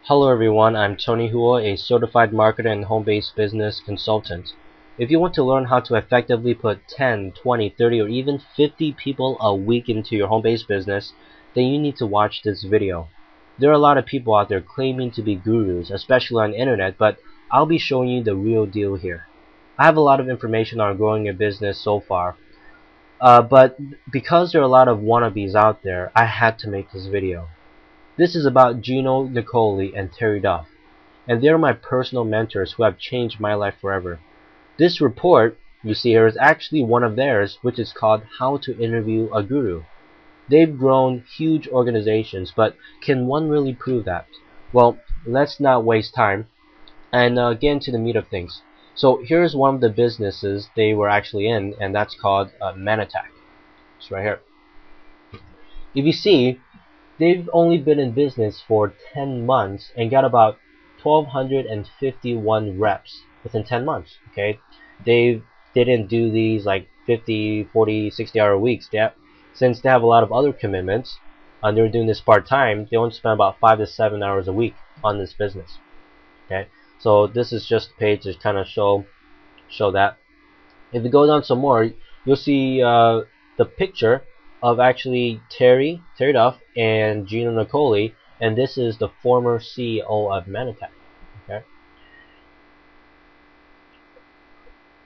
Hello everyone, I'm Tony Hua, a certified marketer and home-based business consultant. If you want to learn how to effectively put 10, 20, 30, or even 50 people a week into your home-based business, then you need to watch this video. There are a lot of people out there claiming to be gurus, especially on the internet, but I'll be showing you the real deal here. I have a lot of information on growing a business so far, but because there are a lot of wannabes out there, I had to make this video. This is about Gino Nicoli and Terry Duff, and they're my personal mentors who have changed my life forever. This report you see here is actually one of theirs, which is called How to Interview a Guru. They've grown huge organizations, but can one really prove that? Well, let's not waste time and get into the meat of things. So here's one of the businesses they were actually in, and that's called Manatac. It's right here. If you see, they've only been in business for 10 months and got about 1,251 reps within 10 months. Okay, they didn't do these like 50, 40, 60-hour weeks. Since they have a lot of other commitments and they're doing this part-time, they only spend about 5 to 7 hours a week on this business. Okay, so this is just a page to kind of show that. If you go down some more, you'll see the picture of actually Terry Duff and Gino Nicoli, and this is the former CEO of Manatac. Okay.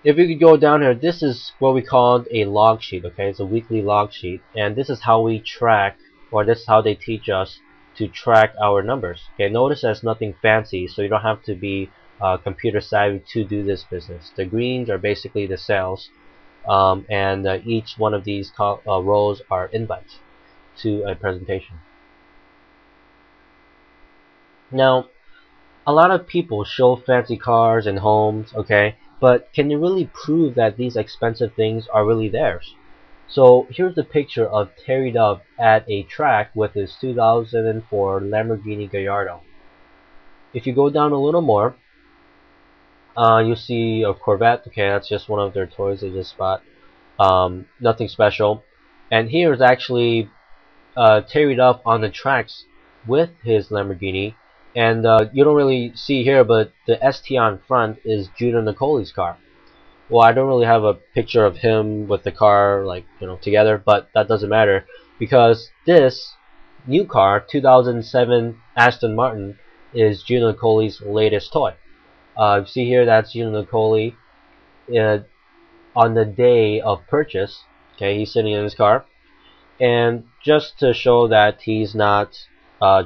If you could go down here, this is what we call a log sheet. Okay, it's a weekly log sheet, and this is how we track, or this is how they teach us to track our numbers. Okay, notice that's nothing fancy, so you don't have to be computer savvy to do this business. The greens are basically the sales. And each one of these rows are invites to a presentation. Now, a lot of people show fancy cars and homes, okay, but can you really prove that these expensive things are really theirs? So here's the picture of Terry Duff at a track with his 2004 Lamborghini Gallardo. If you go down a little more, you see a Corvette. Okay, that's just one of their toys they just bought. Nothing special. And here is actually Terry Duff on the tracks with his Lamborghini, and you don't really see here, but the ST on front is Gino Nicoli's car. Well, I don't really have a picture of him with the car, like, together, but that doesn't matter because this new car, 2007 Aston Martin, is Gino Nicoli's latest toy. You see here, that's Gino Nicoli on the day of purchase. Okay, he's sitting in his car, and just to show that he's not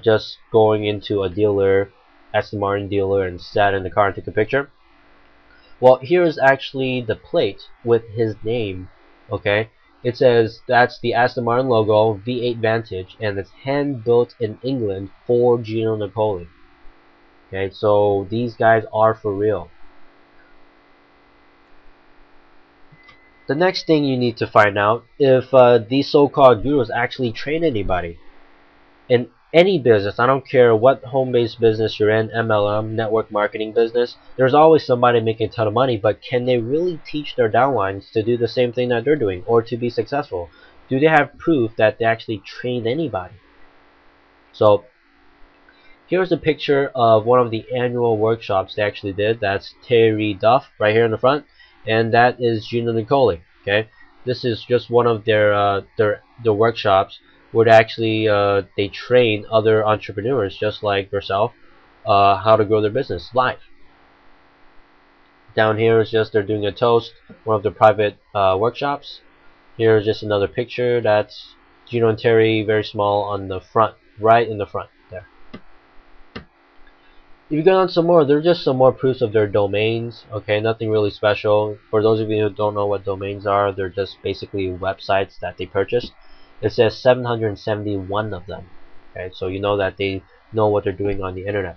just going into a dealer, Aston Martin dealer, and sat in the car and took a picture. Well, here is actually the plate with his name. Okay, it says that's the Aston Martin logo, V8 Vantage, and it's hand built in England for Gino Nicoli. Okay, so these guys are for real. The next thing you need to find out if these so-called gurus actually train anybody. In any business, I don't care what home-based business you're in, MLM, network marketing business, there's always somebody making a ton of money, but can they really teach their downlines to do the same thing that they're doing or to be successful? Do they have proof that they actually trained anybody? So here's a picture of one of the annual workshops they actually did. That's Terry Duff right here in the front, and that is Gino Nicoli. Okay, this is just one of their workshops where they actually they train other entrepreneurs just like yourself how to grow their business live. Down here is just they're doing a toast, one of the private workshops. Here's just another picture. That's Gino and Terry, very small on the front, right in the front there. If you go on some more, there are just some more proofs of their domains. Okay, nothing really special. For those of you who don't know what domains are, they're just basically websites that they purchased. It says 771 of them. Okay, so you know that they know what they're doing on the internet.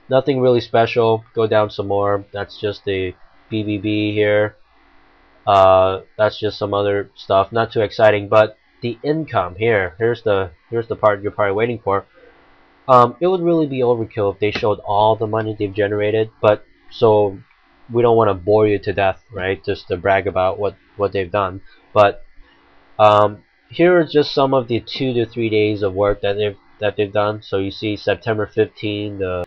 Nothing really special. Go down some more. That's just the BBB here. That's just some other stuff. Not too exciting, but the income here. Here's the part you're probably waiting for. It would really be overkill if they showed all the money they've generated, but so we don't want to bore you to death, right? Just to brag about what they've done. But here are just some of the 2 to 3 days of work that that they've done. So you see September 15 to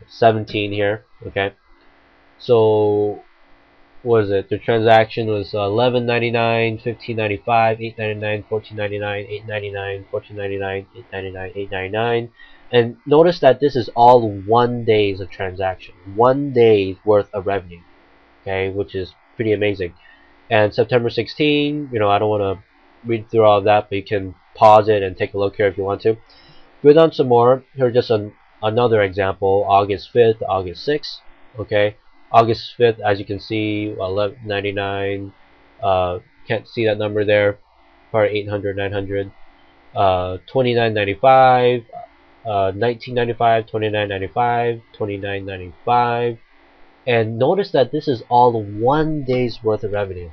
17 here. Okay, so what is it? The transaction was 11.99, 15.95, 8.99, 14.99, 8.99, 14.99, 8.99, 8.99, and notice that this is all 1 day's of transaction, 1 day's worth of revenue. Okay, which is pretty amazing. And September 16, I don't want to read through all of that, but you can pause it and take a look here if you want to. Go down some more. Here's just another example. August 5th, August 6th. Okay, August 5th, as you can see, 11.99. Can't see that number there. Probably 800, 900. 29.95. 19.95. 29.95. 29.95. And notice that this is all 1 day's worth of revenue.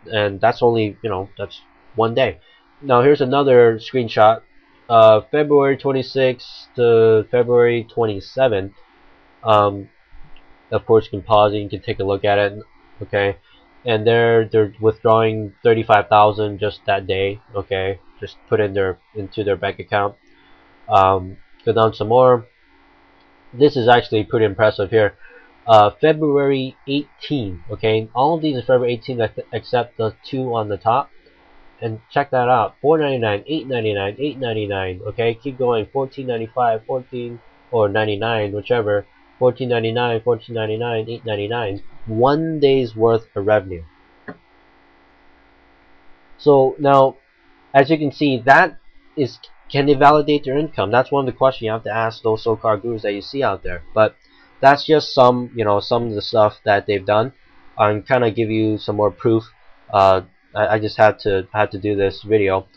And that's only, that's 1 day. Now here's another screenshot. February 26th to February 27th. Of course, you can pause it. You can take a look at it. Okay, and they're withdrawing 35,000 just that day. Okay, just put into their bank account. Go down some more. This is actually pretty impressive here. February 18. Okay, all of these are February 18 except the two on the top. And check that out. $4.99, $8.99, $8.99. Okay, keep going. $14.95, 14 or 99, whichever. $14.99, $14.99, $8.99. 1 day's worth of revenue. So now, as you can see, can they validate their income? That's one of the questions you have to ask those so-called gurus that you see out there. But that's just some of the stuff that they've done. I'm kind of give you some more proof. I just had to do this video.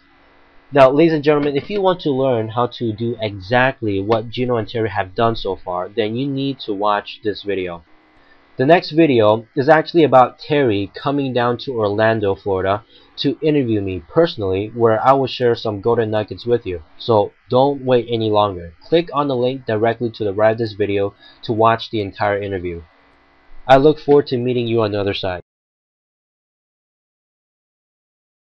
Now, ladies and gentlemen, if you want to learn how to do exactly what Gino and Terry have done so far, then you need to watch this video. The next video is actually about Terry coming down to Orlando, Florida to interview me personally, where I will share some golden nuggets with you. So don't wait any longer. Click on the link directly to the right of this video to watch the entire interview. I look forward to meeting you on the other side.